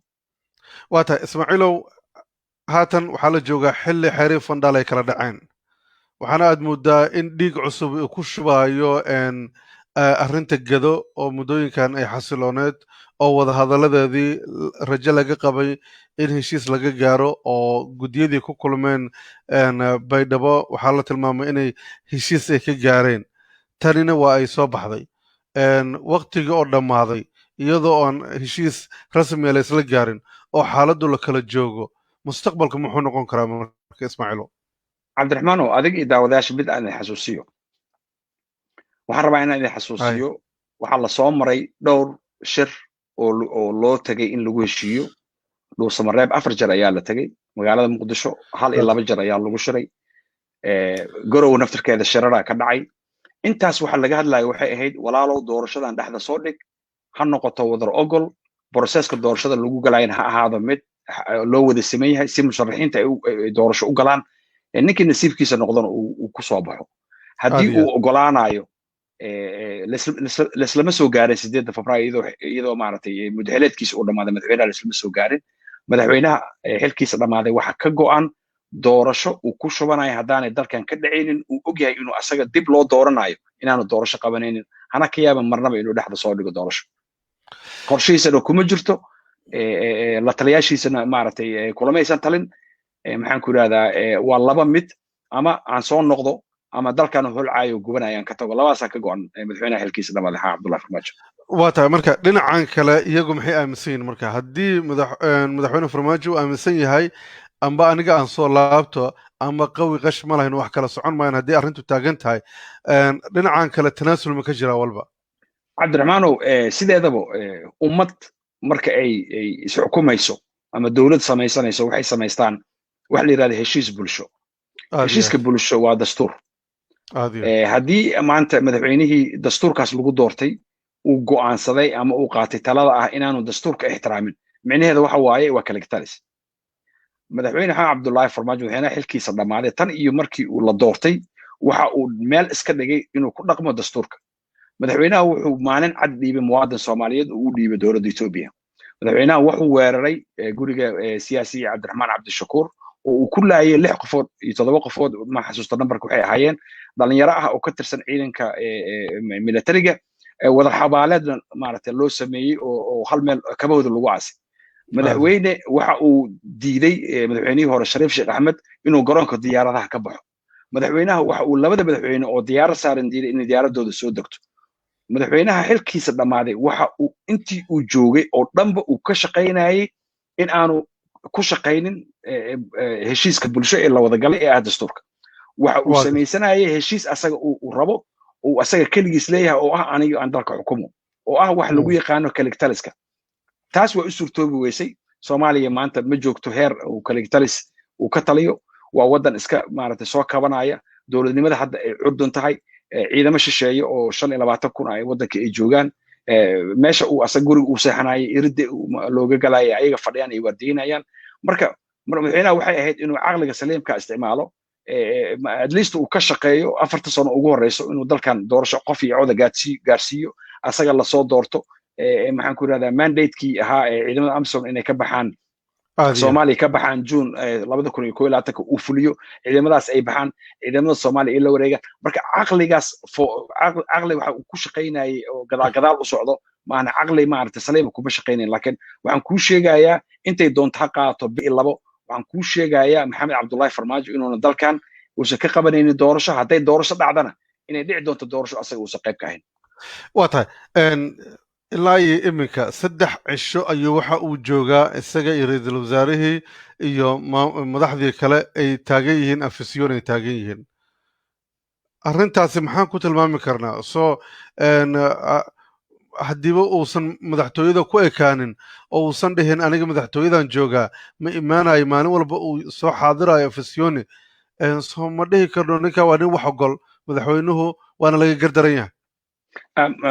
waa tahay Ismaaciilow haatan waxaa la joogaa xilli xeerin fandhaal ay kala dhaceen waxaana aad moodaa in dhiig cusub uu ku shubayo arrinta Gado oo muddooyinkan ay xasilooneed oo wadahadaladeedii rajo laga qabay in heshiis laga gaaro oo guddiyadii ku kulmeen Baydhabo waxaa la tilmaamay inay heshiis ay ka gaareen tanina waa ay soo baxday waqtigii oo dhammaaday iyadoo aan heshiis rasmi la isla gaarin oo xaaladdu la kala joogo mustaqbalka muxuu noqon karaa marka Ismaaciilo Cabdiraxmaan oo adig iyo daawadayaasha mid aan xasuusiyo waxaan rabaa inaan xasuusiyo waxa la soo maray dhowr shir oo loo tagay in lagu heshiiyo Dhuusamareeb 4 jeer ayaa la tagay magaalada Muqdisho 1 iyo 2 jeer ayaa lagu shiray Garow naftirkeeda shirara ka dhacay intaas waxa laga hadlayo waxay ahayd walaalow doorashadan dhexda soo dhig ha noqoto wadar ogol processka doorashada lagu galayna ha ahaado mid loo wada sameeyay si musharaxiinta ay doorasho u galaan ninkii nasiibkiisa noqdana uu ku soo baxo haddii uu ogolaanayo lama soo gaarin 8 Febraayo iyadoo maaragtay mudahaleedkiisa uu dhamaaday madaxweynaha lama soo gaarin madaxweynaha xilkiisa dhamaaday waxa ka go'an doorasho uu ku shubanayo haddaanay dalkan ka dhacaynin uu ogyahay inuu asaga dib loo dooranayo inaanu doorasho qabanaynin hana ka yaaba marnaba inuu dhexda soo dhigo doorasho qorshihiisana kuma jirto la taliyaashiisana maaragtay kulamaysan talin maxaan ku yiraahdaa waa laba mid ama aan soo noqdo ama dalkan holcaayo gubanayaan ka tago labadaas ka go'an madaxweynaha xilkiisa dhamaaday Cabdullaahi Farmaajo waa tahay marka dhinacan kale iyagu maxay aaminsan yihiin marka haddii madaxweyne Farmaajo uu aaminsan yahay amba aniga aan soo laabto ama qawi qash ma lahayn wax kala socon maayaan haddii arrintu taagan tahay dhinacan kale tanaasul ma ka jira walba Cabdiraxmaanow sideedaba ummad marka ay isxukumayso ama dawlad samaysanayso waxay samaystaan wax la yiraahdo heshiis bulsho heshiiska bulsho waa dastuur haddii maanta madaxweynihii dastuurkaas lagu doortay uu go'aansaday ama uu qaatay talada ah inaanu dastuurka ixtiraamin micnaheedu waxa waaye waa kala talis madaxweyne xasan cabdullaahi farmaajo waxaana xilkiisa dhamaaday tan iyo markii uu la doortay waxa uu meel iska dhigay inuu ku dhaqmo dastuurka madaxweynaha wuxuu maalin cad dhiibay muwaadin Soomaaliyeed oo u dhiibay dowladda Itoobiya madaxweynaha wuxuu weeraray guriga siyaasiga Cabdiraxmaan Cabdishakuur oo uu ku laayay 6 qofood iyo 7 qofood ma xasuusta nambarka waxay ahaayeen dhalinyaro ah oo ka tirsan ciidanka militariga wada xabaaleed maaragtay loo sameeyay oo hal meel kabahooda lagu aasay madaxweyne waxa uu diiday madaxweynihii hore Shariif Sheekh Axmed inuu garoonka diyaaradaha ka baxo madaxweynaha waxa uu labada madaxweyne oo diyaarad saaran diiday in diyaaradooda soo degto madaxweynaha xilkiisa dhamaaday waxa uu intii uu joogay oo dhanba uu ka shaqaynayay in aanu ku shaqaynin heshiiska bulsho ee la wada galay ee dastuurka waxa uu sameeysanayay heshiis asaga uu rabo oo asaga kaligiis leeyahay oo ah aniga aan dalka xukumo oo ah wax lagu yaqaano kaligtaliska taas waa u suurtoobi weysay Soomaaliya maanta ma joogto heer uu kaligtalis uu ka taliyo waa wadan iska maaragtay soo kabanaya dowladnimada hadda ay curdun tahay ciidamo shisheeye oo 25 kun ay wadanka ay joogaan meesha uu asaga guriga uu seexanayay iride looga galay ayaga fadhiyaan ay wardiinayaan marka madaxweynaha waxay ahayd inuu aqliga saliimka isticmaalo at least uu ka shaqeeyo 4 sano ugu horeyso inuu dalkan doorasho qof iyo cod gaarsiiyo asaga la soo doorto maxaan ku radaa mandate-kii ahaa ciidamada Amazon inay ka baxaan Soomaaliya ka baxaan June 2021 uu fuliyo ciidamadaas ay baxaan ciidamada Soomaaliya ila wareega marka aqligaas aqli waxa uu ku shaqeynayay oo gadaal u socdo maana aqli maartay saleema kuma shaqeynayn laakiin waxaan ku sheegayaa intay doonto ha qaato labo waxaan ku sheegayaa Maxamed Cabdullaahi Farmaajo inuu dalkan uusan ka qabanaynin doorasho haday doorasho dhacdana inay dhici doonto doorasho asaga uu qayb ka ahayn waa tahay ilaa iyo iminka 3 cisho ayuu waxa uu joogaa isaga iyo ra'iisul wasaarihii iyo madaxdii kale ay taagan yihiin afisyoon ay taagan yihiin arrintaasi maxaan ku tilmaami karnaa soo haddiiba uusan madaxtooyada ku ekaanin oo uusan dhihin aniga madaxtooyadan joogaa ma imaanayo maalin walba uu soo xaadirayo afisyooni soo ma dhihi karno ninka waa nin wax ogol madaxweynuhu waana laga gardaran yahay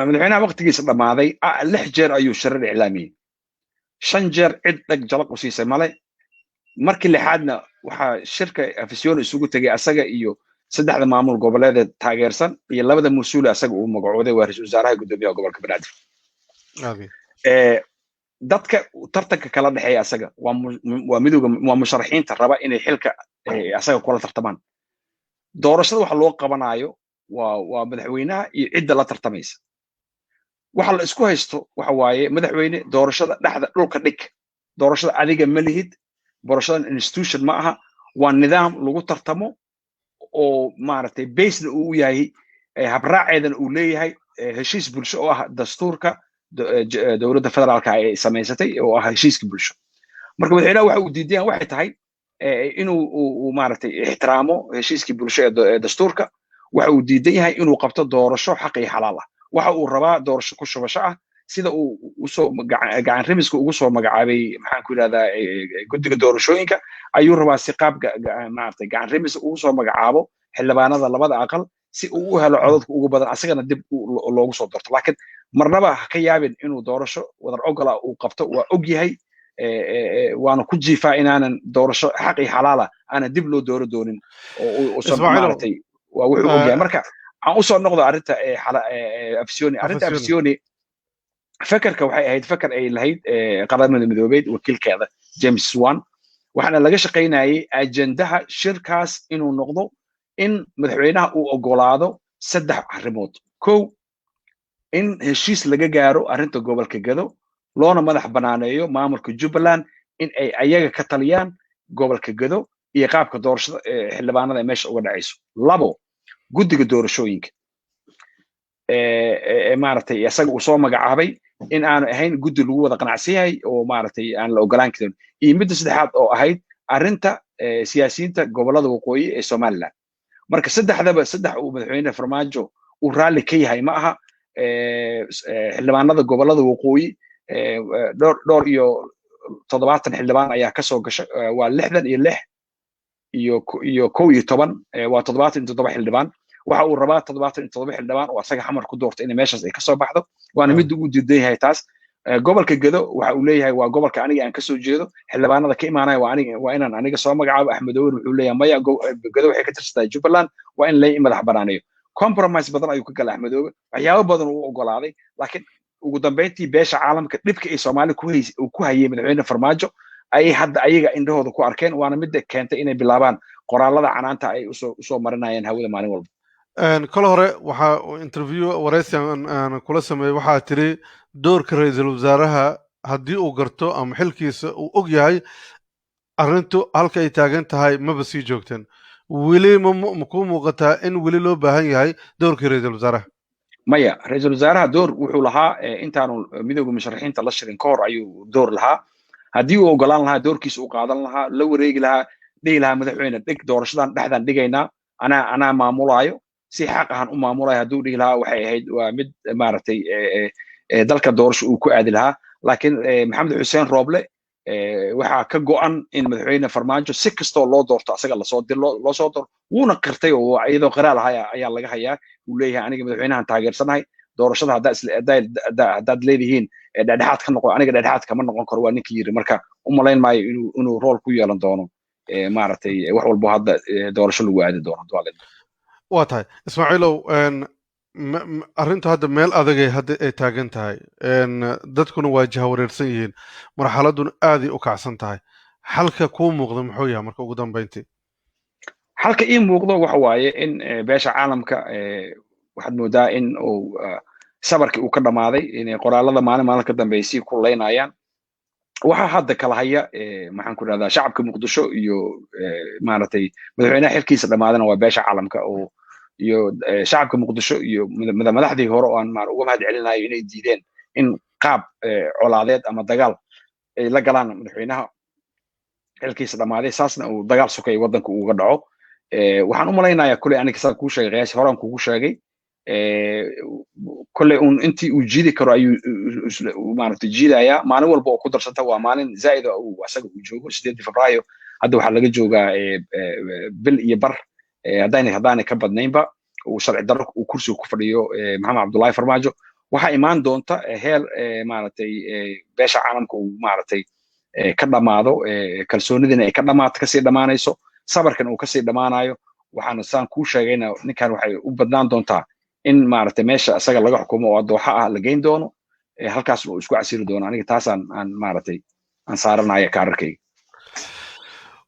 madaxweynaha waqtigiisa dhamaaday 6 jeer ayuu sharar iclaamiyay 5 jeer cid dhag jalaq u siisay male markii lixaadna waxa shirka afisyoon isugu tagay asaga iyo 3 maamul goboleed taageersan iyo 2 mas'uul asaga uu magacooday waa ra'iisul wasaaraha gudoomiyaha gobolka Banaadir dadka tartanka kala dhaxeeya asaga waa midowga waa musharaxiinta raba inay xilka asaga kula tartamaan doorashada waxa loo qabanayo waa madaxweynaha iyo cidda la tartamaysa waxa la isku haysto waxa waaye madaxweyne doorashada dhaxda dhulka dhig doorashada adiga ma lihid doorashada institution ma aha waa nidaam lagu tartamo oo maaragtay based uu yahay habraaceedan uu leeyahay heshiis bulsho oo ah dastuurka dowladda federaalka ay samaysatay oo ah heshiiska bulsho marka madaxweynaha waxa uu diidan waxay tahay inuu maaragtay ixtiraamo heshiiskii bulsho ee dastuurka waxa uu diidan yahay inuu qabto doorasho xaq iyo xalaal ah waxa uu rabaa doorasho ku shubasho ah sida uu soo gacan rimiska ugu soo magacaabay maxaan ku yiraahdaa guddiga doorashooyinka ayuu rabaa si qaab maartay gacan rimis ugu soo magacaabo xildhibaanada labada aqal si uu u helo codadka ugu badan asagana dib loogu soo doorto laakiin marnaba ha ka yaabin inuu doorasho wadar ogola uu qabto waa og yahay waana ku jiifaa inaanan doorasho xaq iyo xalaal ah aanan dib loo dooro doonin oo maartay waa wuxuu og yahay marka aan u soo noqdo arrinta afisyooni fakarka waxay ahayd fakar ay lahayd qaramada midoobeed wakiilkeeda James Swan waxaana laga shaqaynayay ajendaha shirkaas inuu noqdo in madaxweynaha uu ogolaado 3 arrimood kow in heshiis laga gaaro arrinta gobolka Gado loona madax banaaneeyo maamulka Jubbaland in ay ayaga ka taliyaan gobolka Gado iyo qaabka doorashada xildhibaanada meesha uga dhacayso labo guddiga doorashooyinka maaragtay asaga uu soo magacaabay in aanu ahayn guddi lagu wada qanacsan yahay oo maaragtay aan la ogolaan karin iyo midda saddexaad oo ahayd arrinta siyaasiyiinta gobolada waqooyi ee Soomaaliland marka saddexdaba uu madaxweyne Farmaajo uu raali ka yahay ma aha xildhibaanada gobolada waqooyi dhowr iyo 70 xildhibaan ayaa ka soo gashay waa 66 iyo 11 waa 77 xildhibaan waxa uu rabaa 77 xildhibaan oo asaga xamar ku doortay in meeshaas ay ka soo baxdo waana mid uu diidan yahay taas gobolka Gedo waxa uu leeyahay waa gobolka aniga aan ka soo jeedo xildhibaanada ka imaanaya waa inaan aniga soo magacaabo Axmed Owen wuxuu leeyahay maya Gedo waxay ka tirsataa Jubbaland waa in la madax banaaneeyo compromise badan ayuu ka galay Axmed Owen waxyaabo badan uu ogolaaday laakiin ugu dambeyntii beesha caalamka dhibka ay Soomaali ku hayay madaxweyne Farmaajo ay hadda ayaga indhahooda ku arkeen waana mid keentay inay bilaabaan qoraalada canaanta ay usoo marinayaan hawada maalin walba kala hore waxa interview waraysi aan kula sameeyay waxaa tiri doorka ra'iisul wasaaraha haddii uu garto ama xilkiisa uu og yahay arrintu halka ay taagan tahay maba sii joogteen weli ma ku muuqataa in weli loo baahan yahay doorkii ra'iisul wasaaraha maya ra'iisul wasaaraha door wuxuu lahaa intaanu midowga musharaxiinta la shirin ka hor ayuu door lahaa haddii uu ogolaan lahaa doorkiisa uu qaadan lahaa la wareegi lahaa dhihi lahaa madaxweyne dhig doorashadan dhexdan dhigaynaa anaa maamulaayo si xaq ahaan u maamulaya hadduu dhihi lahaa waxay ahayd waa mid maaragtay dalka doorasho uu ku aadi lahaa laakiin maxamed xuseen rooble waxaa ka go'an in madaxweyne Farmaajo si kastoo loo doorto asaga loo soo doorto wuuna qirtay oo iyadoo qiraal ayaa laga hayaa uu leeyahay aniga madaxweynahan taageersanahay doorashada haddaad leedihiin dhexdhexaad ka noqon aniga dhexdhexaad kama noqon karo waa ninkii yiri marka u malayn maayo inuu rool ku yeelan doono maaragtay wax walbo hadda doorasho lagu aadi doono waa tahay Ismaaciilow arrintu hadda meel adagay hadda ay taagan tahay dadkuna waa jahawareersan yihiin marxaladuna aaday u kacsan tahay xalka kuu muuqda muxuu yahay marka ugu dambeyntii xalka ii muuqdo waxa waaye in beesha caalamka waxaad moodaa in uu sabarkii uu ka dhamaaday inay qoraalada maalin ka dambeysay ku leynayaan waxa hadda kala haya maxaan ku rahdaa shacabka muqdisho iyo maaragtay madaxweynaha xilkiisa dhamaadana waa beesha caalamka oo iyo shacabka muqdisho iyo madaxdii hore oo aan uga mahad celinayo inay diideen in qaab colaadeed ama dagaal ay la galaan madaxweynaha xilkiisa dhamaaday saasna uu dagaal sokay waddanka uga dhaco waxaan u malaynayaa kuley aniga saa kuu sheegay qiyaasi horaan kugu sheegay kuley intii uu jiidi karo ayuu maaragtay jiidayaa maalin walba oo ku darsanta waa maalin zaa'id oo asaga uu joogo 8 Febraayo hadda waxaa laga joogaa bil iyo bar haddaanay ka badnaynba uu sharci darro uu kursiga ku fadhiyo maxamed cabdullaahi farmaajo waxaa imaan doonta heer maaragtay beesha caalamka uu maaragtay ka dhamaado kalsoonidina ay kasii dhamaanayso sabarkan uu kasii dhamaanayo waxaana saan kuu sheegayna ninkan waxay u badnaan doontaa in maaragtay meesha isaga laga xukumo oo dooxa ah la geyn doono halkaasna uu isku casiri doono aniga taasaan maaragtay aan saaranaya kaararkayga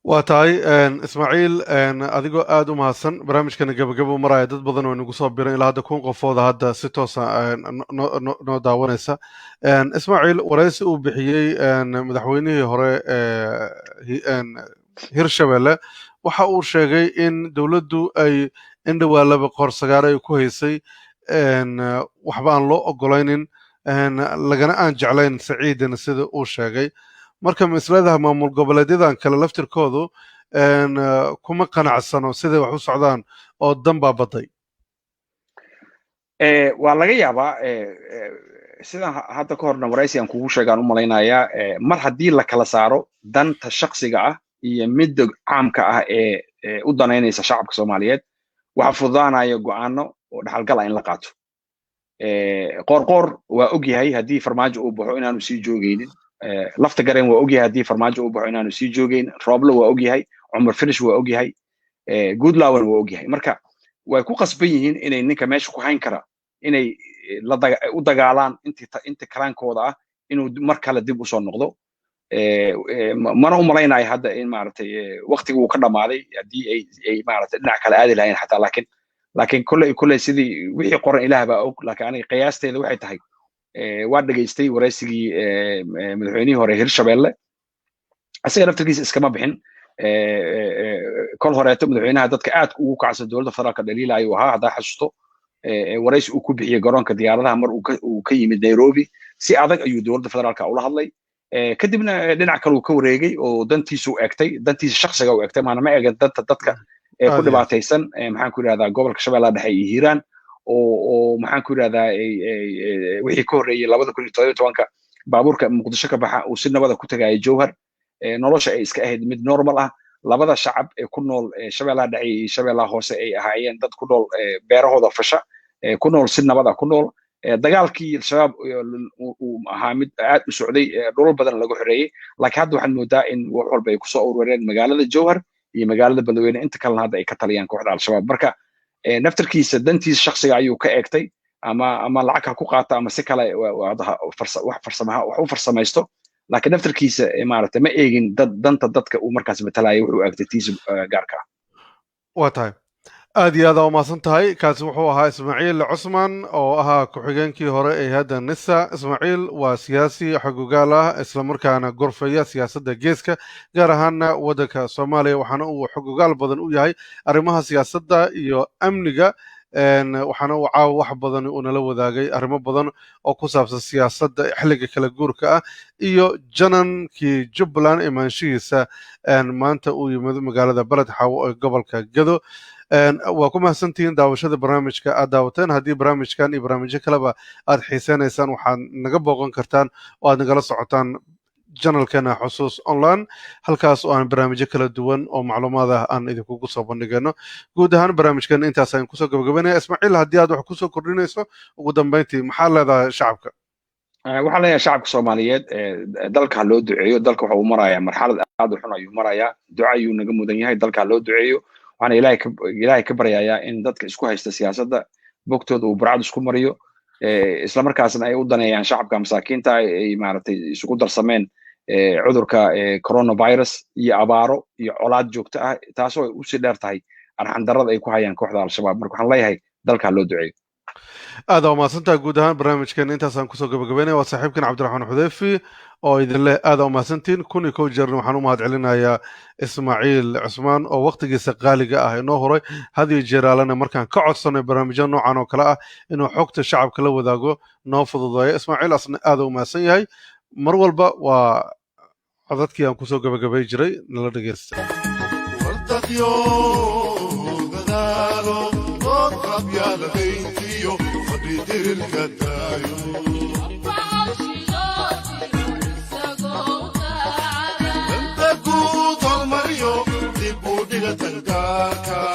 waa tahay Ismaaciil adigoo aad u mahadsan barnaamijkana gabagabo maraya dad badan oo nagu soo biran ilaa hadda 1,000 qofooda hadda si toos ah noo daawanaysa Ismaaciil waraysi uu bixiyey madaxweynihii hore Hirshabelle waxa uu sheegay in dawladdu ay indhawaalaba qorsagaare ay ku haysay waxba aan loo ogolaynin lagana aan jeclayn Saciidan sida uu sheegay marka misladaha maamul goboleedyadan kale laftirkoodu kuma qanacsano siday wax u socdaan oo danbaa baday waa laga yaabaa sidan hadda ka horna waraysi aan kugu sheegaan u malaynayaa mar haddii la kala saaro danta shakhsiga ah iyo midda caamka ah ee u danaynaysa shacabka Soomaaliyeed waxa fududaanaya go'aano oo dhaxalgal ah in la qaato qoorqoor waa og yahay haddii farmaajo uu baxo inaanu sii joogaynin lafta gareen waa og yahay haddii farmaajo uu baxo inaanu sii joogaynin Roble waa og yahay Cumar Finish waa og yahay Goodlaw waa og yahay marka way ku qasban yihiin inay ninka meesha ku hayn kara inay u dagaalaan inta karaankooda ah inuu mar kale dib u soo noqdo mana u malaynayo hadda in maaragtay waqtiga uu ka dhamaaday haddii ay maaragtay dhinac kale aadi lahayn xataa laakiin kolley sidii wixii qoran ilaah baa og laakiin aniga qiyaasteeda waxay tahay waa dhageystay waraysigii madaxweynihii hore Hirshabelle asaga naftirkiisa iskama bixin kol horeeto madaxweynaha dadka aad ugu kacsan dowladda federaalka dhaliilayo ahaa haddaa xasuusto waraysi uu ku bixiyey garoonka diyaaradaha mar uu ka yimid Nairobi si adag ayuu dowladda federaalka ula hadlay kadibna dhinac kale uu ka wareegay oo dantiisa shakhsiga u egtay maana ma eegan danta dadka ku dhibaataysan maxaan ku yidhahdaa gobolka Shabeellaha Dhexe iyo Hiiraan oo maxaan ku yidhahdaa wixii ka horreeyey 2017 baabuurka Muqdisho ka baxa uu si nabada ku tagayay Jowhar nolosha ay iska ahayd mid normal ah labada shacab ee ku nool Shabeellaha Dhexe iyo Shabeellaha Hoose ay ahaayeen dad ku nool beerahooda fasha ku nool si nabada ku nool dagaalkii al-shabaab uu ahaa mid aad u socday dhulal badan lagu xoreeyey laakiin hadda waxaan moodaa in wax walba ay kusoo urureen magaalada jowhar iyo magaalada beledweyne inta kalena hadda ay ka taliyaan kooxda al-shabaab marka naftarkiisa dantiisa shakhsiga ayuu ka eegtay ama lacag ha ku qaata ama si kale wax u farsamaysto laakiin naftarkiisa maaragtay ma eegin danta dadka uu markaas matalaya wuxuu eegtay tiisa gaarka ah waa tahay aad iyo aad umahadsan tahay kaasi wuxuu ahaa ismaaciil cusman oo ahaa ku-xigeenkii hore ee hadda nisa ismaaciil waa siyaasi xogogaal ah islamarkaana gorfeeya siyaasadda geeska gaar ahaana waddanka soomaaliya waxaana uu xogogaal badan u yahay arrimaha siyaasadda iyo amniga waxaana uu caawa wax badan uu nala wadaagay arrimo badan oo ku saabsan siyaasadda xilliga kala guurka ah iyo janankii jubbaland imaanshihiisa maanta uu yimid magaalada beled xaawo ee gobolka gado waa ku mahadsantihiin daawashada barnaamijka aad daawateen haddii barnaamijkan iyo barnaamijyo kaleba aad xiiseynaysaan waxaad naga booqan kartaan oo aad nagala socotaan janalkeena xusuus online halkaas oo aan barnaamijyo kala duwan oo macluumaad ah aan idinkugu soo bandhigano guud ahaan barnaamijkeena intaas ayaan kusoo gabagabanaya ismaaciil haddii aad wax kusoo kordhinayso ugu dambeyntii maxaa leedahay shacabka waxaan leeyahay shacabka soomaaliyeed dalka ha loo duceeyo dalka waxa uu marayaa marxalad aad u xun ayuu marayaa duco ayuu naga mudan yahay dalka ha loo duceeyo waxaana ilaahay ka baryayaa in dadka isku haysta siyaasadda bogtooda uu burcad isku mariyo isla markaasna ay u daneeyaan shacabka masaakiinta ay maaragtay isugu darsameen cudurka coronavirus iyo abaaro iyo colaad joogto ah taasoo ay usii dheer tahay arxandarrada ay ku hayaan kooxda al-shabaab marka waxaan leeyahay dalka loo duceeyo aada umahadsantaha guud ahaan barnaamijkeena intaasaan kusoo gabagabeynaya waa saaxiibkan cabdiraxmaan xudeyfi oo idin leh aada umahadsantiin kun iyo kow jeerna waxaan u mahad celinayaa ismaaciil cusmaan oo waqtigiisa qaaliga ah inoo horay had iyo jeeraalana markaan ka codsanay barnaamijyo noocan oo kale ah inuu xogta shacabka la wadaago noo fududeeyo ismaaciil asna aada u mahadsan yahay mar walba waa codadkii aan kusoo gabagabay jiray nala dhegeysta Tangaarka